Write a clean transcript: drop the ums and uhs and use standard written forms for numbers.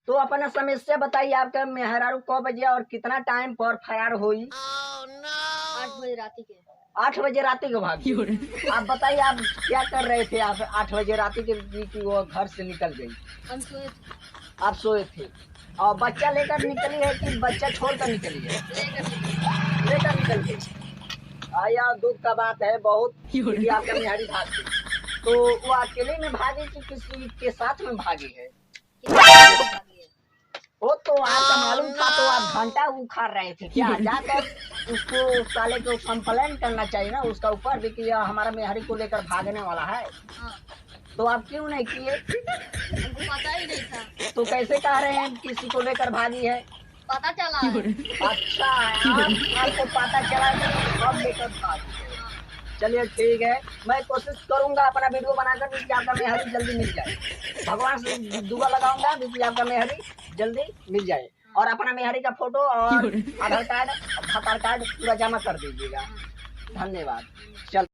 तो अपना समस्या बताइए, आपका मेहरारू कब बजे और कितना टाइम पर फरार हुई? 8 बजे रात के। 8 बजे रात को भागी। आप बताइए, आप क्या कर रहे थे? आप 8 बजे रात के कि वो घर से निकल गई? हम सोए थे। आप सोए थे और बच्चा लेकर निकली है कि बच्चा छोड़कर निकली है? लेकर निकले। लेकर निकल गई। आया दुख का बात है बहुत कि आपका मेहरी भागी। तो वो अकेले में भागी कि किसी के साथ में भागी है? वो तो आपका मालूम था, तो आप घंटा उखाड़ रहे थे क्या? जाकर उसको उस साले को कंप्लेंट करना चाहिए ना उसका ऊपर भी कि हमारा मेहरी को लेकर भागने वाला है। हाँ, तो आप क्यों नहीं किए? हमको पता ही नहीं था। तो कैसे कह रहे हैं किसी को लेकर भागी है? पता चला है। अच्छा, आपको पता चला कि अब लेकर भागी है। चलिए ठीक है, मैं कोशिश करूंगा अपना वीडियो बनाकर कि आपका मेहरी जल्दी मिल जाए। भगवान से दुआ लगाऊंगा कि आपका मेहरी जल्दी मिल जाए। और अपना मेहरी का फोटो और आधार कार्ड पूरा जमा कर दीजिएगा। धन्यवाद। चल।